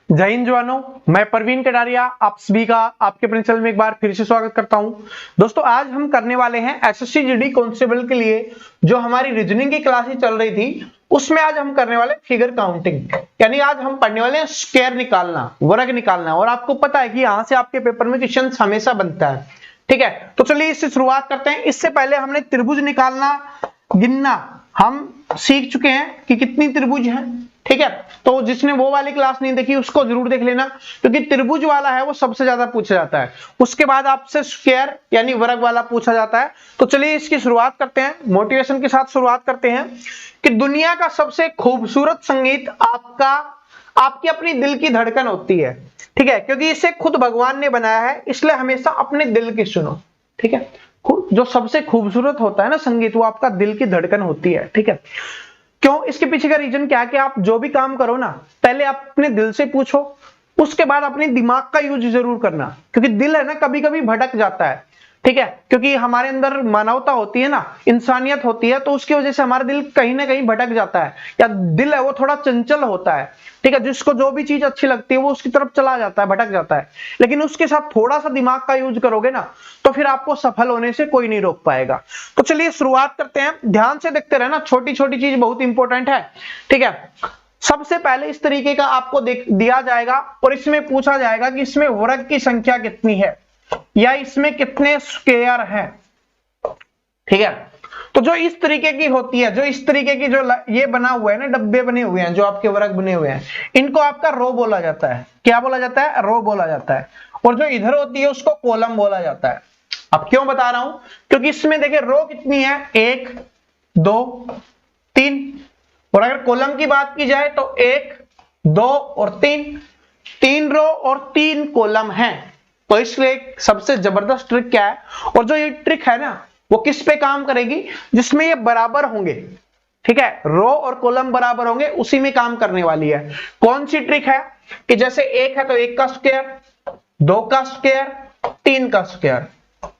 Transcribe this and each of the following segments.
जय हिंद जवानों, मैं प्रवीण कटारिया आप सभी का आपके अपने चैनल में एक बार फिर से स्वागत करता हूं। दोस्तों आज हम करने वाले हैं एसएससी जीडी कांस्टेबल के लिए जो हमारी रीजनिंग की क्लासेस चल रही थी उसमें आज हम करने वाले फिगर काउंटिंग, यानी आज हम पढ़ने वाले हैं स्क्वायर निकालना, वर्ग निकालना। और आपको पता है कि यहां से आपके पेपर में क्वेश्चन हमेशा बनता है, ठीक है। तो चलिए इससे शुरुआत करते हैं। इससे पहले हमने त्रिभुज निकालना, गिनना हम सीख चुके हैं कि कितनी त्रिभुज है, ठीक है। तो जिसने वो वाली क्लास नहीं देखी उसको जरूर देख लेना, क्योंकि त्रिभुज वाला है वो सबसे ज्यादा पूछा जाता है। उसके बाद आपसे स्क्वायर यानी वर्ग वाला पूछा जाता है। तो चलिए इसकी शुरुआत करते हैं, मोटिवेशन के साथ शुरुआत करते हैं कि दुनिया का सबसे खूबसूरत संगीत आपकी अपनी दिल की धड़कन होती है, ठीक है। क्योंकि इसे खुद भगवान ने बनाया है, इसलिए हमेशा अपने दिल की सुनो, ठीक है। जो सबसे खूबसूरत होता है ना संगीत, वो आपका दिल की धड़कन होती है, ठीक है। क्यों? इसके पीछे का रीजन क्या है कि आप जो भी काम करो ना, पहले आप अपने दिल से पूछो, उसके बाद अपने दिमाग का यूज जरूर करना, क्योंकि दिल है ना कभी कभी भटक जाता है, ठीक है। क्योंकि हमारे अंदर मानवता होती है ना, इंसानियत होती है, तो उसकी वजह से हमारा दिल कहीं ना कहीं भटक जाता है, या दिल है वो थोड़ा चंचल होता है, ठीक है। जिसको जो भी चीज अच्छी लगती है वो उसकी तरफ चला जाता है, भटक जाता है। लेकिन उसके साथ थोड़ा सा दिमाग का यूज करोगे ना, तो फिर आपको सफल होने से कोई नहीं रोक पाएगा। तो चलिए शुरुआत करते हैं, ध्यान से देखते रहना, छोटी छोटी चीज बहुत इंपॉर्टेंट है, ठीक है। सबसे पहले इस तरीके का आपको दिया जाएगा और इसमें पूछा जाएगा कि इसमें वर्ग की संख्या कितनी है या इसमें कितने स्क्वायर हैं, ठीक है। तो जो इस तरीके की होती है, जो इस तरीके की जो ये बना हुआ है ना, डब्बे बने हुए हैं जो आपके वर्ग बने हुए हैं, इनको आपका रो बोला जाता है। क्या बोला जाता है? रो बोला जाता है। और जो इधर होती है उसको कॉलम बोला जाता है। अब क्यों बता रहा हूं? क्योंकि इसमें देखिए रो कितनी है, 1 2 3, और अगर कॉलम की बात की जाए तो 1 2 और 3 रो और 3 कॉलम है। तो इसलिए सबसे जबरदस्त ट्रिक क्या है, और जो ये ट्रिक है ना वो किस पे काम करेगी, जिसमें ये बराबर होंगे, ठीक है। रो और कॉलम बराबर होंगे, उसी में काम करने वाली है। कौन सी ट्रिक है कि जैसे 1 है तो 1 का स्क्वायर, 2 का स्क्वायर, 3 का स्क्वायर।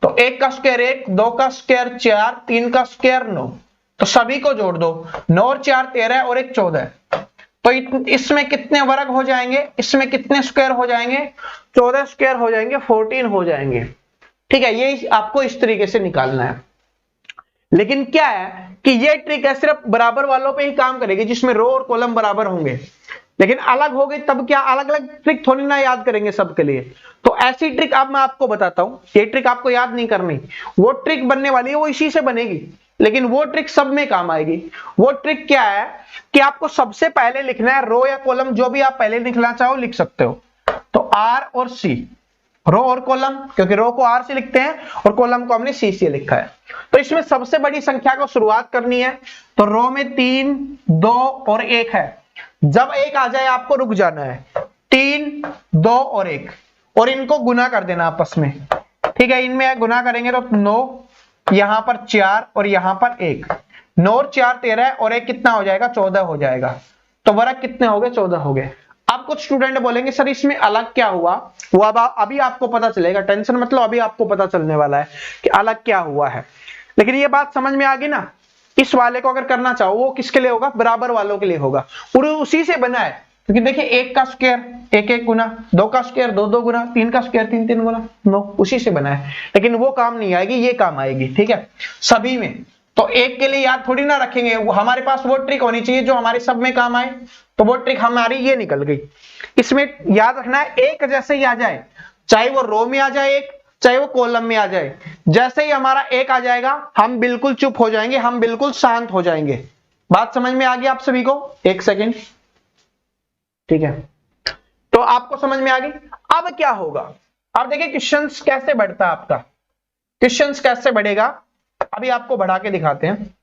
तो 1 का स्क्वायर 1, 2 का स्क्वायर 4, 3 का स्क्वायर 9। तो सभी को जोड़ दो, 9 और 4 13 और 1 14। तो इसमें कितने वर्ग हो जाएंगे, इसमें कितने स्क्वायर हो जाएंगे, 14 स्क्वायर हो जाएंगे, 14 हो जाएंगे, ठीक है। ये आपको इस तरीके से निकालना है। लेकिन क्या है कि ये ट्रिक है सिर्फ बराबर वालों पे ही काम करेगी, जिसमें रो और कॉलम बराबर होंगे। लेकिन अलग हो गई तब क्या, अलग अलग ट्रिक थोड़ी ना याद करेंगे सबके लिए। तो ऐसी ट्रिक अब मैं आपको बताता हूं, ये ट्रिक आपको याद नहीं करनी, वो ट्रिक बनने वाली है, वो इसी से बनेगी, लेकिन वो ट्रिक सब में काम आएगी। वो ट्रिक क्या है कि आपको सबसे पहले लिखना है रो या कॉलम, जो भी आप पहले लिखना चाहो लिख सकते हो। तो आर और सी, रो और कॉलम, क्योंकि रो को आर से लिखते हैं और कॉलम को हमने सी से लिखा है। तो इसमें सबसे बड़ी संख्या को शुरुआत करनी है, तो रो में 3 2 और 1 है। जब 1 आ जाए आपको रुक जाना है, 3 2 और 1, और इनको गुना कर देना आपस में, ठीक है। इनमें गुना करेंगे तो 9, यहां पर 4 और यहां पर 1, 9 और 4 13 और 1 कितना हो जाएगा, 14 हो जाएगा। तो वर्ग कितने हो गए, 14 हो गए। अब कुछ स्टूडेंट बोलेंगे सर इसमें अलग क्या हुआ, वो अभी आपको पता चलेगा, टेंशन मतलब अभी आपको पता चलने वाला है कि अलग क्या हुआ है। लेकिन ये बात समझ में आ गई ना, इस वाले को अगर करना चाहो वो किसके लिए होगा, बराबर वालों के लिए होगा, पूरे उसी से बना है। क्योंकि देखिए 1 का स्क्वायर 1 1 गुना, 2 का स्क्वायर 2 2 गुना, 3 का स्क्वायर 3 3 गुना, 9 उसी से बना है। लेकिन वो काम नहीं आएगी, ये काम आएगी, ठीक है, सभी में। तो एक के लिए याद थोड़ी ना रखेंगे, हमारे पास वो ट्रिक होनी चाहिए जो हमारे सब में काम आए। तो वो ट्रिक हमारी ये निकल गई। इसमें याद रखना है एक जैसे ही आ जाए, चाहे वो रो में आ जाए एक, चाहे वो कॉलम में आ जाए, जैसे ही हमारा 1 आ जाएगा हम बिल्कुल चुप हो जाएंगे, हम बिल्कुल शांत हो जाएंगे। बात समझ में आ गई आप सभी को? एक सेकेंड, ठीक है। तो आपको समझ में आ गई। अब क्या होगा, अब देखिए क्वेश्चंस कैसे बढ़ता है आपका, क्वेश्चंस कैसे बढ़ेगा अभी आपको बढ़ा के दिखाते हैं।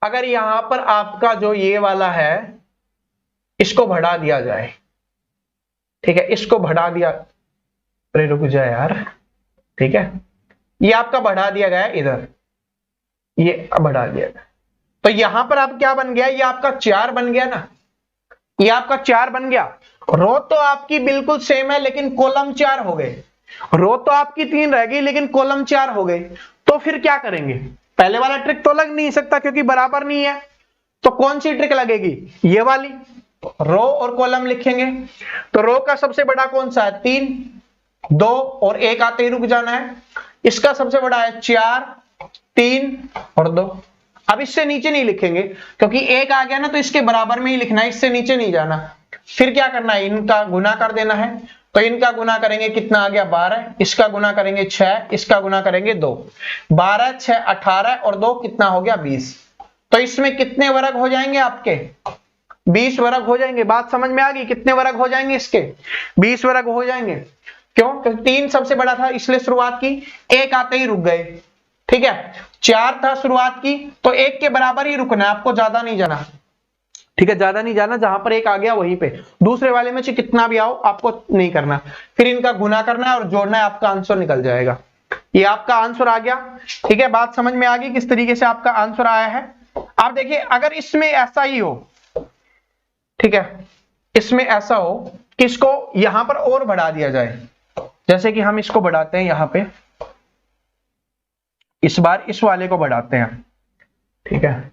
अगर यहां पर आपका जो ये वाला है इसको बढ़ा दिया जाए, ठीक है, इसको बढ़ा दिया, अरे रुक जाए यार, ठीक है, ये आपका बढ़ा दिया गया इधर, ये अब बढ़ा दिया गया, तो यहां पर आप क्या बन गया, ये आपका 4 बन गया ना, ये आपका 4 बन गया। रो तो आपकी बिल्कुल सेम है लेकिन कॉलम 4 हो गए, रो तो आपकी 3 रह गई लेकिन कॉलम 4 हो गए। तो फिर क्या करेंगे, पहले वाला ट्रिक तो लग नहीं सकता क्योंकि बराबर नहीं है, तो कौन सी ट्रिक लगेगी, ये वाली, रो और कॉलम लिखेंगे तो रो का सबसे बड़ा कौन सा है 3, 2 और 1 आते ही रुक जाना है। इसका सबसे बड़ा है 4, 3 और 2। अब इससे नीचे नहीं लिखेंगे क्योंकि 1 आ गया ना तो इसके बराबर में ही लिखना है, इससे नीचे नहीं जाना। फिर क्या करना है, इनका गुना कर देना है। तो इनका गुना करेंगे कितना आ गया 12, इसका गुना करेंगे 6, इसका गुना करेंगे 2। 12, 6, 18 और 2 कितना हो गया 20। तो इसमें कितने वर्ग हो जाएंगे आपके 20 वर्ग हो जाएंगे। बात समझ में आ गई, कितने वर्ग हो जाएंगे इसके 20 वर्ग हो जाएंगे। क्यों, क्योंकि 3 सबसे बड़ा था इसलिए शुरुआत की, 1 आते ही रुक गए। ठीक है, 4 था शुरुआत की तो 1 के बराबर ही रुकना है, आपको ज्यादा नहीं जाना। ठीक है, ज्यादा नहीं जाना, जहां पर 1 आ गया वहीं पे। दूसरे वाले में से कितना भी आओ आपको नहीं करना, फिर इनका गुना करना है और जोड़ना है, आपका आंसर निकल जाएगा। ये आपका आंसर आ गया। ठीक है, बात समझ में आ गई किस तरीके से आपका आंसर आया है। आप देखिए अगर इसमें ऐसा ही हो, ठीक है, इसमें ऐसा हो कि इसको यहां पर और बढ़ा दिया जाए, जैसे कि हम इसको बढ़ाते हैं यहां पे, इस बार इस वाले को बढ़ाते हैं। ठीक है,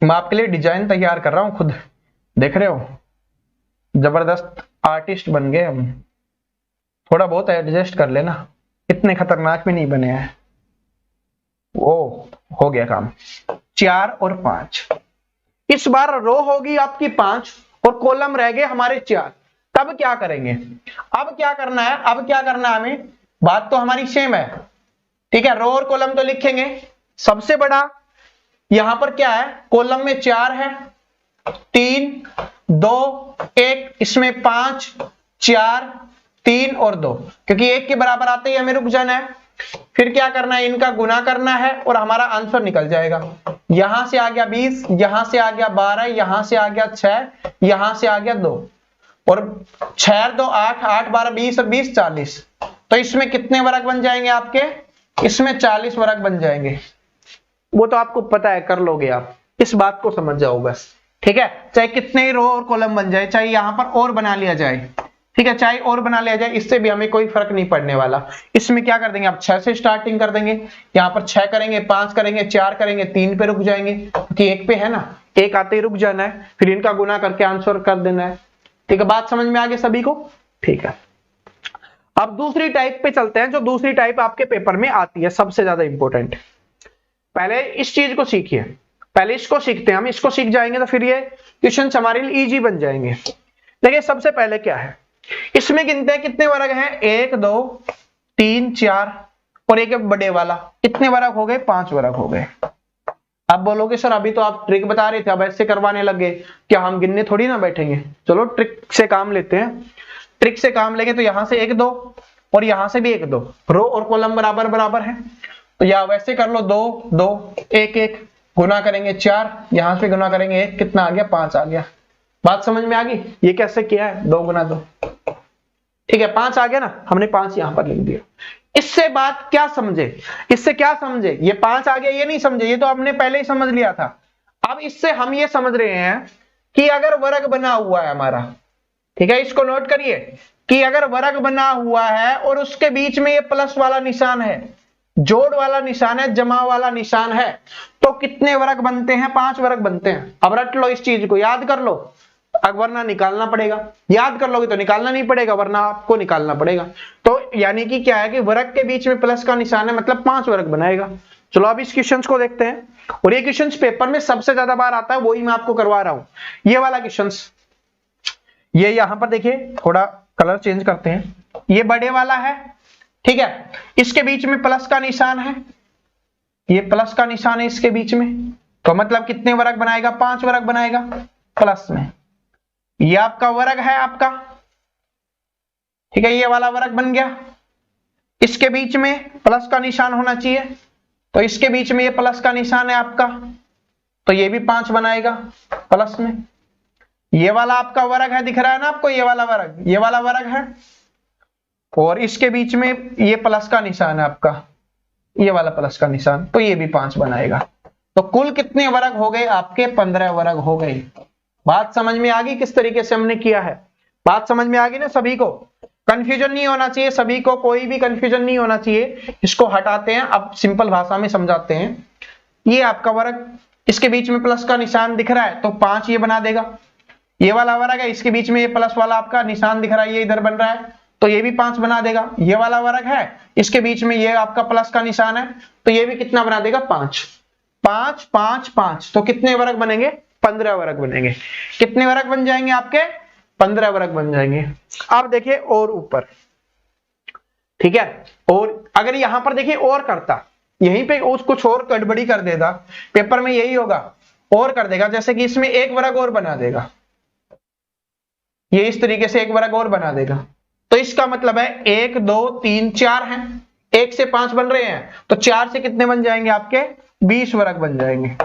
मैं आपके लिए डिजाइन तैयार कर रहा हूं खुद, देख रहे हो, जबरदस्त आर्टिस्ट बन गए हम। थोड़ा बहुत एडजस्ट कर लेना, इतने खतरनाक भी नहीं बने हैं। वो हो गया काम। 4 और 5, इस बार रो होगी आपकी 5 और कॉलम रह गए हमारे 4। तब क्या करेंगे, अब क्या करना है, अब क्या करना है हमें, बात तो हमारी सेम है। ठीक है, रो और कॉलम तो लिखेंगे। सबसे बड़ा यहां पर क्या है, कॉलम में 4 है, 3, 2, 1, इसमें 5, 4, 3 और 2, क्योंकि 1 के बराबर आते ही हमें रुक जाना है। फिर क्या करना है, इनका गुना करना है और हमारा आंसर निकल जाएगा। यहां से आ गया 20, यहां से आ गया 12, यहां से आ गया 6, यहां से आ गया 2 और 6, 2, 8, 8, 12, 20 और 20, 40। तो इसमें कितने वर्ग बन जाएंगे आपके, इसमें 40 वर्ग बन जाएंगे। वो तो आपको पता है, कर लोगे आप, इस बात को समझ जाओ बस। ठीक है, चाहे कितने ही रो और कॉलम बन जाए, चाहे यहां पर और बना लिया जाए, ठीक है, चाहे और बना लिया जाए, इससे भी हमें कोई फर्क नहीं पड़ने वाला। इसमें क्या कर देंगे, आप 6 से स्टार्टिंग कर देंगे, यहां पर 6 करेंगे, 5 करेंगे, 4 करेंगे, 3 पे रुक जाएंगे क्योंकि 1 पे है ना, 1 आते ही रुक जाना है, फिर इनका गुना करके आंसर कर देना है। ठीक है, बात समझ में आ गई सभी को। ठीक है, अब दूसरी टाइप पे चलते हैं, जो दूसरी टाइप आपके पेपर में आती है, सबसे ज्यादा इंपॉर्टेंट। पहले इस चीज को सीखिए, पहले इसको सीखते हैं हम, इसको सीख जाएंगे तो फिर ये क्वेश्चन हमारे लिए इजी बन जाएंगे। देखिए सबसे पहले क्या है, इसमें गिनते हैं कितने वर्ग हैं, 1, 2, 3, 4 और एक बड़े वाला, कितने वर्ग हो गए, 5 वर्ग हो गए। अब बोलोगे सर अभी तो आप ट्रिक बता रहे थे, अब ऐसे करवाने लग गए, क्या हम गिनने थोड़ी ना बैठेंगे। चलो ट्रिक से काम लेते हैं, ट्रिक से काम लेंगे तो यहां से 1, 2 और यहां से भी 1, 2, रो और कॉलम बराबर बराबर है, तो या वैसे कर लो, 2, 2, 1, 1 गुना करेंगे 4, यहां से गुना करेंगे 1, कितना आ गया, 5 आ गया। बात समझ में आ गई, ये कैसे किया है, 2 गुना 2। ठीक है, 5 आ गया ना, हमने 5 यहां पर लिख दिया। इससे बात क्या समझे, इससे क्या समझे, ये 5 आ गया ये नहीं समझे, ये तो हमने पहले ही समझ लिया था। अब इससे हम ये समझ रहे हैं कि अगर वर्ग बना हुआ है हमारा, ठीक है, इसको नोट करिए कि अगर वर्ग बना हुआ है और उसके बीच में ये प्लस वाला निशान है, जोड़ वाला निशान है, जमा वाला निशान है, तो कितने वर्ग बनते हैं, 5 वर्ग बनते हैं। अब रट लो इस चीज को, याद कर लो, वरना निकालना पड़ेगा। याद कर लोगे तो निकालना नहीं पड़ेगा, वरना आपको निकालना पड़ेगा। तो यानी कि क्या है कि वर्ग के बीच में प्लस का निशान है, मतलब 5 वर्ग बनाएगा। चलो अब इस क्वेश्चन को देखते हैं, और ये क्वेश्चन पेपर में सबसे ज्यादा बार आता है, वही मैं आपको करवा रहा हूं। ये वाला क्वेश्चन, ये यहां पर देखिए, थोड़ा कलर चेंज करते हैं, ये बड़े वाला है, ठीक है, इसके बीच में प्लस का निशान है, ये प्लस का निशान है इसके बीच में, तो मतलब कितने वर्ग बनाएगा, 5 वर्ग बनाएगा प्लस में। ये आपका वर्ग है आपका, ठीक है, ये वाला वर्ग बन गया, इसके बीच में प्लस का निशान होना चाहिए, तो इसके बीच में ये प्लस का निशान है आपका, तो ये भी 5 बनाएगा प्लस में। ये वाला आपका वर्ग है, दिख रहा है ना आपको, ये वाला वर्ग, ये वाला वर्ग है, और इसके बीच में ये प्लस का निशान है आपका, ये वाला प्लस का निशान, तो ये भी 5 बनाएगा। तो कुल कितने वर्ग हो गए आपके, 15 वर्ग हो गए। बात समझ में आ गई किस तरीके से हमने किया है, बात समझ में आ गई ना सभी को, कंफ्यूजन नहीं होना चाहिए सभी को, कोई भी कंफ्यूजन नहीं होना चाहिए। इसको हटाते हैं, अब सिंपल भाषा में समझाते हैं। ये आपका वर्ग, इसके बीच में प्लस का निशान दिख रहा है तो 5 ये बना देगा। ये वाला वर्ग है, इसके बीच में ये प्लस वाला आपका निशान दिख रहा है, ये इधर बन रहा है तो ये भी 5 बना देगा। ये वाला वर्ग है, इसके बीच में ये आपका प्लस का निशान है तो ये भी कितना बना देगा, 5 5 5 5। तो कितने वर्ग बनेंगे, 15 वर्ग बनेंगे। कितने वर्ग बन जाएंगे आपके, 15 वर्ग बन जाएंगे। अब देखिए और ऊपर, ठीक है, और अगर यहां पर देखिए और करता, यहीं पे कुछ और गड़बड़ी कर देता, पेपर में यही होगा, और कर देगा, जैसे कि इसमें एक वर्ग और बना देगा, ये इस तरीके से एक वर्ग और बना देगा, तो इसका मतलब है 1 2 3 4 है, 1 से 5 बन रहे हैं तो 4 से कितने बन जाएंगे आपके, 20 वर्ग बन जाएंगे,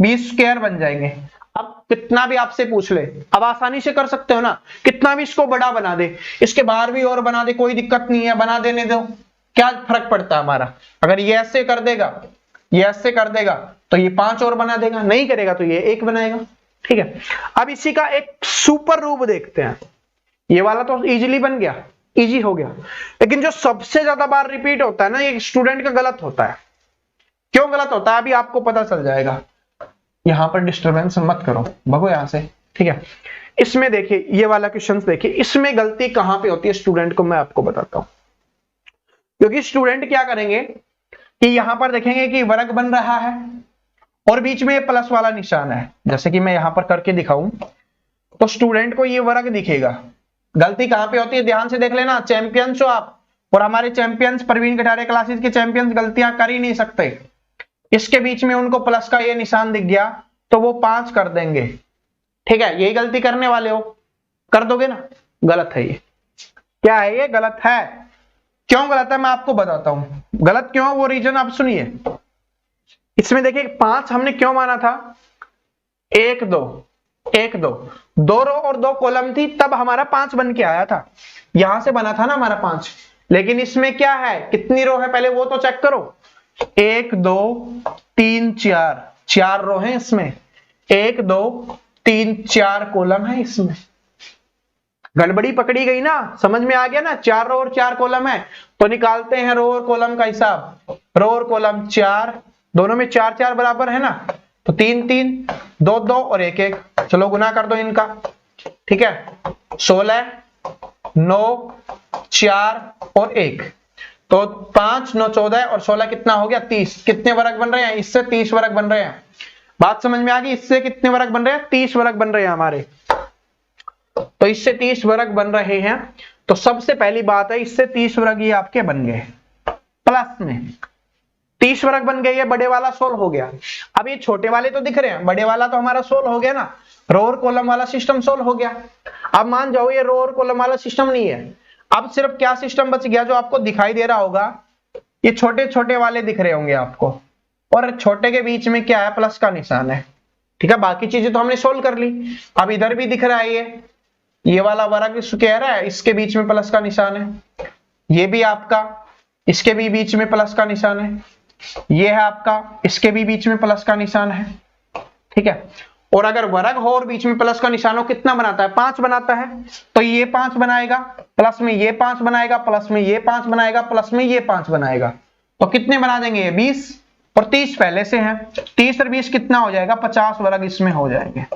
20 स्क्वायर बन जाएंगे। अब कितना भी आपसे पूछ ले, अब आसानी से कर सकते हो ना, कितना भी इसको बड़ा बना दे, इसके बाहर भी और बना दे, कोई दिक्कत नहीं है, बना देने दो, क्या फर्क पड़ता है हमारा। अगर ये ऐसे कर देगा, ये ऐसे कर देगा तो ये 5 और बना देगा, नहीं करेगा तो ये 1 बनाएगा, ठीक है। अब इसी का एक सुपर रूप देखते हैं। ये वाला तो इजीली बन गया, इजी हो गया, लेकिन जो सबसे ज्यादा बार रिपीट होता है ना, ये स्टूडेंट का गलत होता है। क्यों गलत होता है अभी आपको पता चल जाएगा। यहां पर डिस्टरबेंस मत करो, भगो यहां से, ठीक है। इसमें देखिए ये वाला क्वेश्चन देखिए, इसमें गलती कहां पे होती है स्टूडेंट को मैं आपको बताता हूं। क्योंकि स्टूडेंट क्या करेंगे कि यहां पर देखेंगे कि वर्ग बन रहा है और बीच में प्लस वाला निशान है, जैसे कि मैं यहां पर करके दिखाऊं तो स्टूडेंट को ये वर्ग दिखेगा। गलती कहां पे होती है ध्यान से देख लेना, चैंपियंस हो आप, और हमारे चैंपियंस प्रवीण कटारिया क्लासेस के चैंपियंस गलतियां कर ही नहीं सकते। इसके बीच में उनको प्लस का ये निशान दिख गया तो वो 5 कर देंगे, ठीक है। यही गलती करने वाले हो, कर दोगे ना, गलत है ये, क्या है ये, गलत है। क्यों गलत है मैं आपको बताता हूं, गलत क्यों वो रीजन आप सुनिए। इसमें देखिए 5 हमने क्यों माना था, 1 2 1 2 2 रो और 2 कॉलम थी, तब हमारा 5 बन के आया था, यहां से बना था ना हमारा 5। लेकिन इसमें क्या है, कितनी रो है पहले वो तो चेक करो, 1 2 3 4, 4 रो है इसमें, 1 2 3 4 कॉलम है इसमें। गड़बड़ी पकड़ी गई ना, समझ में आ गया ना, 4 रो और 4 कॉलम है तो निकालते हैं रो और कॉलम का हिसाब। रो और कॉलम 4, दोनों में 4 4 बराबर है ना, तो 3 3 2 2 और 1 1, चलो गुना कर दो इनका, ठीक है। 16 9 4 और 1, तो 5 9 14 और 16 कितना हो गया, 30। कितने वर्ग बन रहे हैं, इससे 30 वर्ग बन रहे हैं। बात समझ में आ गई, इससे कितने वर्ग बन रहे हैं, 30 वर्ग बन रहे हैं हमारे, तो इससे 30 वर्ग बन रहे हैं। तो सबसे पहली बात है, इससे 30 वर्ग ये आपके बन गए, प्लस में 30 वर्ग बन गए, ये बड़े वाला सोल्व हो गया। अब ये छोटे वाले तो दिख रहे हैं, बड़े वाला तो हमारा सोल्व हो गया ना, रो और कॉलम वाला सिस्टम सोल्व हो गया। अब मान जाओ ये रो और कॉलम वाला सिस्टम नहीं है, अब सिर्फ क्या सिस्टम बच गया जो आपको दिखाई दे रहा होगा, ये छोटे छोटे वाले दिख रहे होंगे आपको, और छोटे के बीच में क्या है, प्लस का निशान है, ठीक है। बाकी चीजें तो हमने सोल्व कर ली। अब इधर भी दिख रहा है ये वाला वर्ग स्क्वायर है, इसके बीच में प्लस का निशान है, ये भी आपका, इसके भी बीच में प्लस का निशान है, ये है आपका, इसके भी बीच में प्लस का निशान है, ठीक है। और अगर वर्ग हो और बीच में प्लस का निशान हो, कितना बनाता है, 5 बनाता है, तो ये 5 बनाएगा, प्लस में ये 5 बनाएगा, प्लस में ये 5 बनाएगा, प्लस में ये 5 बनाएगा, तो कितने बना देंगे ये 20, और 30 पहले से है, 30 और 20 कितना हो जाएगा, 50 वर्ग इसमें हो जाएंगे।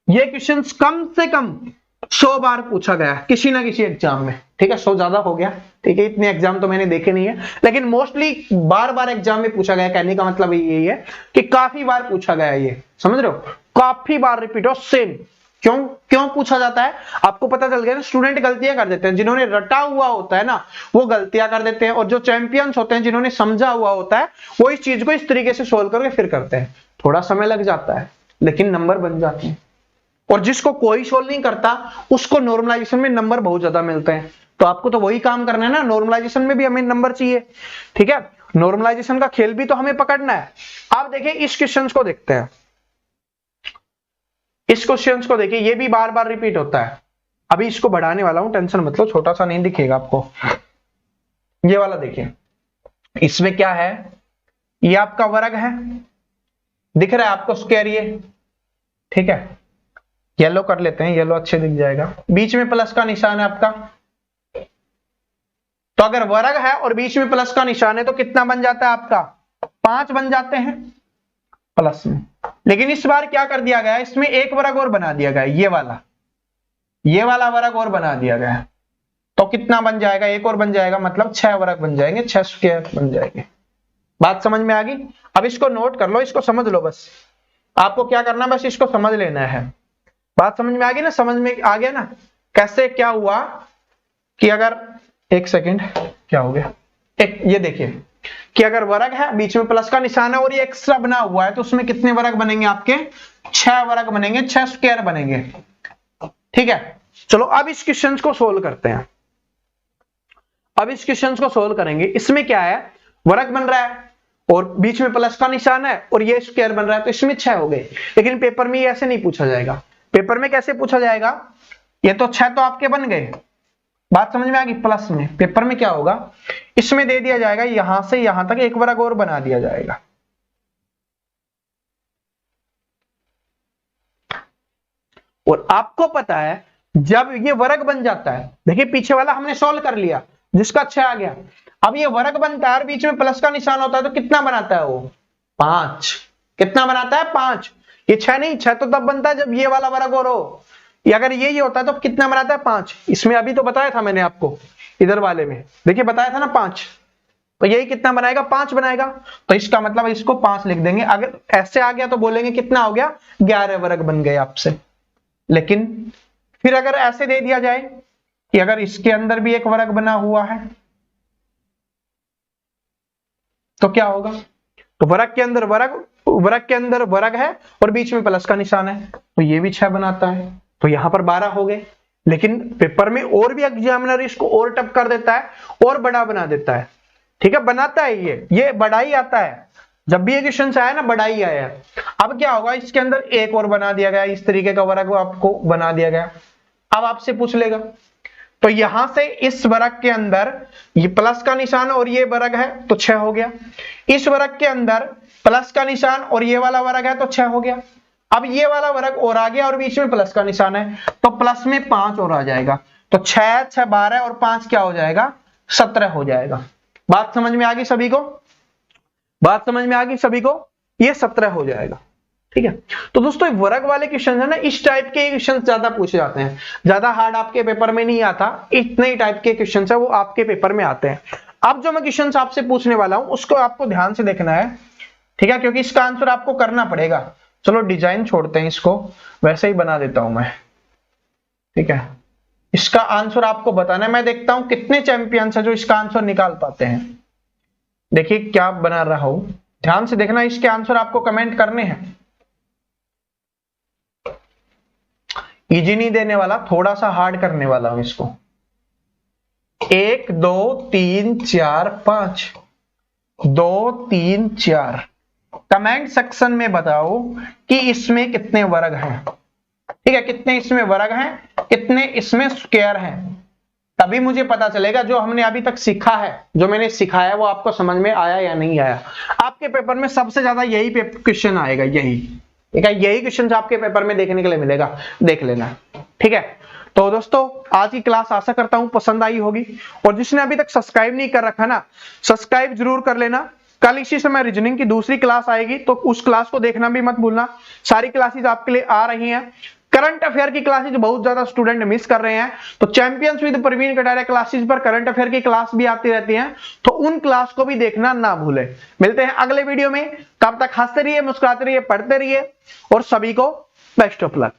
ये क्वेश्चन कम से कम 100 बार पूछा गया किसी ना किसी एग्जाम में, ठीक है। 100 ज्यादा हो गया, ठीक है, इतने एग्जाम तो मैंने देखे नहीं है, लेकिन मोस्टली बार बार एग्जाम में पूछा गया। कहने का मतलब यही है कि काफी बार पूछा गया, ये समझ रहे हो, काफी बार रिपीट हो सेम। क्यों क्यों पूछा जाता है, आपको पता चल गया ना। स्टूडेंट गलतियां कर देते हैं, जिन्होंने रटा हुआ होता है ना वो गलतियां कर देते हैं, और जो चैंपियंस होते हैं जिन्होंने समझा हुआ होता है वो इस चीज को इस तरीके से सोल्व करके फिर करते हैं। थोड़ा समय लग जाता है लेकिन नंबर बन जाते हैं, और जिसको कोई सोल्व नहीं करता उसको नॉर्मलाइजेशन में नंबर बहुत ज्यादा मिलते हैं। तो आपको तो वही काम करना है ना, नॉर्मलाइजेशन में भी हमें नंबर चाहिए, ठीक है। नॉर्मलाइजेशन का खेल भी तो हमें पकड़ना है। आप देखिए इस क्वेश्चन को देखते हैं, इस क्वेश्चन को देखिए, ये भी बार बार रिपीट होता है। अभी इसको बढ़ाने वाला हूं, टेंशन मत लो, छोटा सा नहीं दिखेगा आपको। ये वाला देखिए, इसमें क्या है, ये आपका वर्ग है, दिख रहा है आपको स्क्वायर ये, ठीक है। येलो कर लेते हैं, येलो अच्छे दिख जाएगा, बीच में प्लस का निशान है आपका। तो अगर वर्ग है और बीच में प्लस का निशान है तो कितना बन जाता है आपका, 5 बन जाते हैं। प्लस में। लेकिन इस बार क्या कर दिया गया, इसमें एक वर्ग और बना दिया गया, ये वाला वर्ग और बना दिया गया। तो कितना बन जाएगा, एक और बन जाएगा, मतलब 6 वर्ग बन जाएंगे, 6 स्क्वायर बन जाएंगे। बात समझ में आ गई? अब इसको नोट कर लो, इसको समझ लो, बस आपको क्या करना, बस इसको समझ लेना है। बात समझ में आ गई ना? समझ में आ गया ना? कैसे क्या हुआ कि अगर, एक सेकेंड, क्या हो गया, एक ये देखिए कि अगर वर्ग है, बीच में प्लस का निशान है और ये एक्स्ट्रा बना हुआ है, तो उसमें कितने वर्ग बनेंगे आपके? 6 वर्ग बनेंगे, 6 स्क्वायर बनेंगे। ठीक है, चलो अब इस क्वेश्चन को सोल्व करते हैं। अब इस क्वेश्चन को सोल्व करेंगे। इसमें क्या है, वर्ग बन रहा है और बीच में प्लस का निशान है और ये स्क्वायर बन रहा है, तो इसमें 6 हो गए। लेकिन पेपर में ये ऐसे नहीं पूछा जाएगा। पेपर में कैसे पूछा जाएगा, ये तो 6 तो आपके बन गए, बात समझ में आ गई? प्लस में पेपर में क्या होगा, इसमें दे दिया जाएगा यहां से यहां तक एक वर्ग और बना दिया जाएगा। और आपको पता है जब ये वर्ग बन जाता है, देखिए पीछे वाला हमने सॉल्व कर लिया, जिसका 6 आ गया। अब ये वर्ग बनता है और बीच में प्लस का निशान होता है, तो कितना बनाता है वो? 5। कितना बनाता है? 5। ये 6 नहीं, 6 तो तब बनता है जब ये वाला वर्ग और हो। अगर ये होता है तो कितना बनाता है? 5। इसमें अभी तो बताया था मैंने आपको, इधर वाले में देखिए बताया था ना 5, तो यही कितना बनाएगा? 5 बनाएगा। तो इसका मतलब इसको 5 लिख देंगे। अगर ऐसे आ गया तो बोलेंगे कितना हो गया? 11 वर्ग बन गए आपसे। लेकिन फिर अगर ऐसे दे दिया जाए कि अगर इसके अंदर भी एक वर्ग बना हुआ है, तो क्या होगा? तो वर्ग के अंदर वर्ग है और बीच में प्लस का निशान है, तो ये भी 6 बनाता है, तो यहां पर 12 हो गए। लेकिन पेपर में और भी एग्जामिनर इसको और टफ कर देता है और बड़ा बना देता है। ठीक है, बनाता है ये बड़ा ही आता है। जब भी ये क्वेश्चन आया ना, बड़ा ही आया। अब क्या होगा, इसके अंदर एक और बना दिया गया, इस तरीके का वर्ग आपको बना दिया गया। अब आपसे पूछ लेगा, तो यहां से इस वर्ग के अंदर ये प्लस का निशान और ये वर्ग है, तो 6 हो गया। इस वर्ग के अंदर प्लस का निशान और ये वाला वर्ग है, तो 6 हो गया। अब ये वाला वर्ग और आ गया और बीच में प्लस का निशान है, तो प्लस में 5 और आ जाएगा। तो 6 6 12 और 5 क्या हो जाएगा? 17 हो जाएगा। बात समझ में आ गई सभी को? बात समझ में आ गई सभी को? ये 17 हो जाएगा। ठीक है, तो दोस्तों वर्ग वाले क्वेश्चन है ना, इस टाइप के क्वेश्चन ज्यादा पूछे जाते हैं। ज्यादा हार्ड आपके पेपर में नहीं आता, इतने ही टाइप के क्वेश्चन है वो आपके पेपर में आते हैं। अब जो मैं क्वेश्चन आपसे पूछने वाला हूं उसको आपको ध्यान से देखना है। ठीक है, क्योंकि इसका आंसर आपको करना पड़ेगा। चलो डिजाइन छोड़ते हैं, इसको वैसे ही बना देता हूं मैं। ठीक है, इसका आंसर आपको बताना है। मैं देखता हूं कितने चैंपियंस है जो इसका आंसर निकाल पाते हैं। देखिए क्या बना रहा हूं, ध्यान से देखना, इसके आंसर आपको कमेंट करने हैं। इजी नहीं देने वाला, थोड़ा सा हार्ड करने वाला हूं इसको। 1 2 3 4 5, 2 3 4। कमेंट सेक्शन में बताओ कि इसमें कितने वर्ग हैं। ठीक है, कितने इसमें वर्ग हैं, कितने इसमें स्क्वायर हैं, तभी मुझे पता चलेगा जो हमने अभी तक सीखा है, जो मैंने सिखाया वो आपको समझ में आया या नहीं आया। आपके पेपर में सबसे ज्यादा यही क्वेश्चन आएगा, यही। ठीक है, यही क्वेश्चन आपके पेपर में देखने के लिए मिलेगा, देख लेना। ठीक है, तो दोस्तों आज की क्लास आशा करता हूं पसंद आई होगी, और जिसने अभी तक सब्सक्राइब नहीं कर रखा ना, सब्सक्राइब जरूर कर लेना। कल इसी समय रीजनिंग की दूसरी क्लास आएगी, तो उस क्लास को देखना भी मत भूलना। सारी क्लासेस आपके लिए आ रही हैं। करंट अफेयर की क्लासेस बहुत ज्यादा स्टूडेंट मिस कर रहे हैं, तो champions with Praveen Kataria classes पर करंट अफेयर की क्लास भी आती रहती हैं, तो उन क्लास को भी देखना ना भूले। मिलते हैं अगले वीडियो में, तब तक हंसते रहिए, मुस्कुराते रहिए, पढ़ते रहिए, और सभी को बेस्ट ऑफ लक।